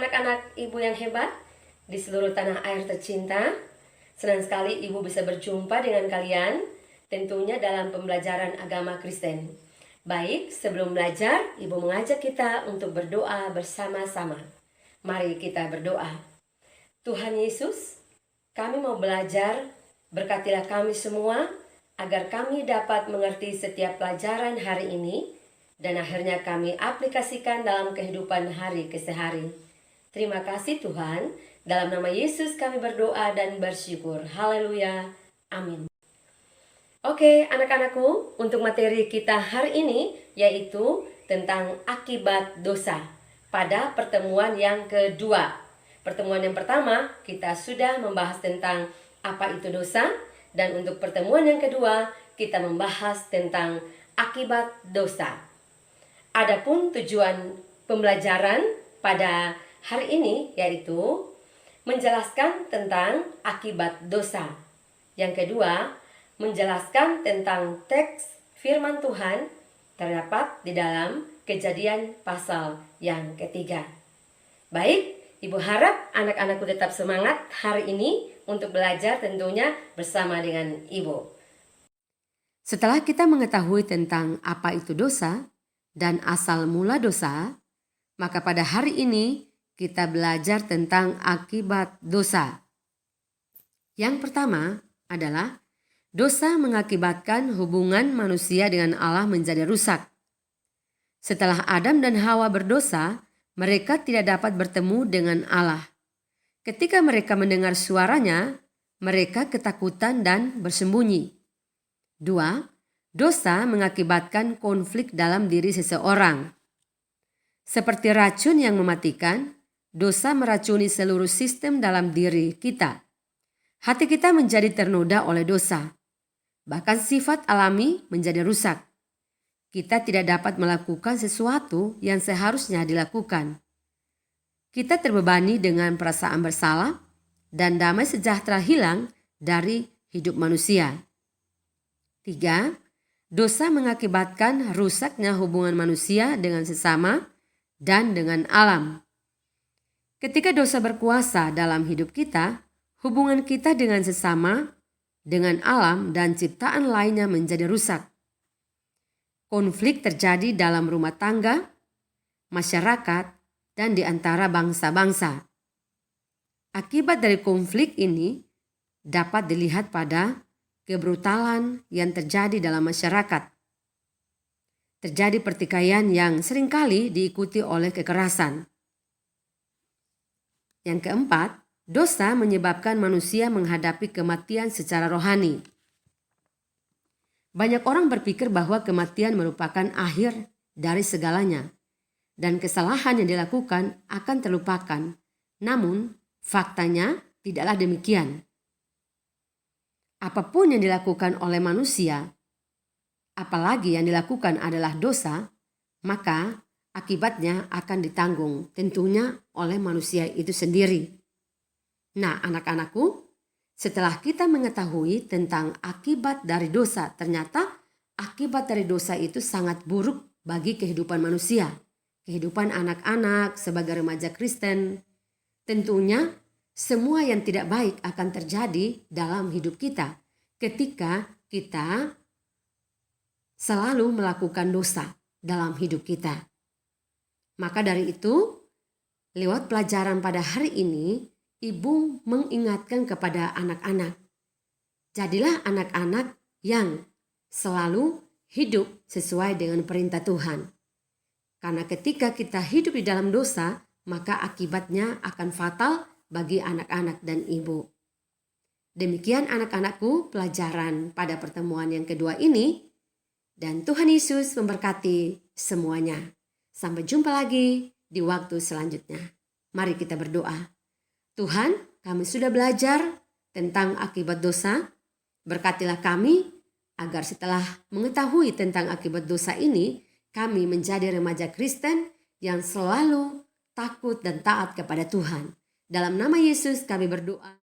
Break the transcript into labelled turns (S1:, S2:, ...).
S1: anak-anak ibu yang hebat di seluruh tanah air tercinta. Senang sekali ibu bisa berjumpa dengan kalian, tentunya dalam pembelajaran agama Kristen. Baik, sebelum belajar, ibu mengajak kita untuk berdoa bersama-sama. Mari kita berdoa. Tuhan Yesus, kami mau belajar, berkatilah kami semua, agar kami dapat mengerti setiap pelajaran hari ini, dan akhirnya kami aplikasikan dalam kehidupan hari ke hari. Terima kasih Tuhan, dalam nama Yesus kami berdoa dan bersyukur. Haleluya, amin. Oke anak-anakku, untuk materi kita hari ini yaitu tentang akibat dosa. Pada pertemuan yang kedua. Pertemuan yang pertama kita sudah membahas tentang apa itu dosa, dan untuk pertemuan yang kedua kita membahas tentang akibat dosa. Adapun tujuan pembelajaran pada hari ini yaitu menjelaskan tentang akibat dosa. Yang kedua, menjelaskan tentang teks firman Tuhan terdapat di dalam Kejadian pasal yang ketiga. Baik, Ibu harap anak-anakku tetap semangat hari ini untuk belajar tentunya bersama dengan Ibu. Setelah kita mengetahui tentang apa itu dosa dan asal mula dosa, maka pada hari ini kita belajar tentang akibat dosa. Yang pertama adalah dosa mengakibatkan hubungan manusia dengan Allah menjadi rusak. Setelah Adam dan Hawa berdosa, mereka tidak dapat bertemu dengan Allah. Ketika mereka mendengar suaranya, mereka ketakutan dan bersembunyi. 2. Dosa mengakibatkan konflik dalam diri seseorang. Seperti racun yang mematikan, dosa meracuni seluruh sistem dalam diri kita. Hati kita menjadi ternoda oleh dosa. Bahkan sifat alami menjadi rusak. Kita tidak dapat melakukan sesuatu yang seharusnya dilakukan. Kita terbebani dengan perasaan bersalah dan damai sejahtera hilang dari hidup manusia. 3. Dosa mengakibatkan rusaknya hubungan manusia dengan sesama dan dengan alam. Ketika dosa berkuasa dalam hidup kita, hubungan kita dengan sesama, dengan alam dan ciptaan lainnya menjadi rusak. Konflik terjadi dalam rumah tangga, masyarakat, dan di antara bangsa-bangsa. Akibat dari konflik ini dapat dilihat pada kebrutalan yang terjadi dalam masyarakat. Terjadi pertikaian yang seringkali diikuti oleh kekerasan. Yang keempat, dosa menyebabkan manusia menghadapi kematian secara rohani. Banyak orang berpikir bahwa kematian merupakan akhir dari segalanya dan kesalahan yang dilakukan akan terlupakan. Namun, faktanya tidaklah demikian. Apapun yang dilakukan oleh manusia, apalagi yang dilakukan adalah dosa, maka akibatnya akan ditanggung tentunya oleh manusia itu sendiri. Nah, anak-anakku, setelah kita mengetahui tentang akibat dari dosa, ternyata akibat dari dosa itu sangat buruk bagi kehidupan manusia, kehidupan anak-anak sebagai remaja Kristen. Tentunya semua yang tidak baik akan terjadi dalam hidup kita ketika kita selalu melakukan dosa dalam hidup kita. Maka dari itu, lewat pelajaran pada hari ini, Ibu mengingatkan kepada anak-anak. Jadilah anak-anak yang selalu hidup sesuai dengan perintah Tuhan. Karena ketika kita hidup di dalam dosa, maka akibatnya akan fatal bagi anak-anak dan ibu. Demikian anak-anakku pelajaran pada pertemuan yang kedua ini. Dan Tuhan Yesus memberkati semuanya. Sampai jumpa lagi di waktu selanjutnya. Mari kita berdoa. Tuhan, kami sudah belajar tentang akibat dosa. Berkatilah kami agar setelah mengetahui tentang akibat dosa ini, kami menjadi remaja Kristen yang selalu takut dan taat kepada Tuhan. Dalam nama Yesus kami berdoa.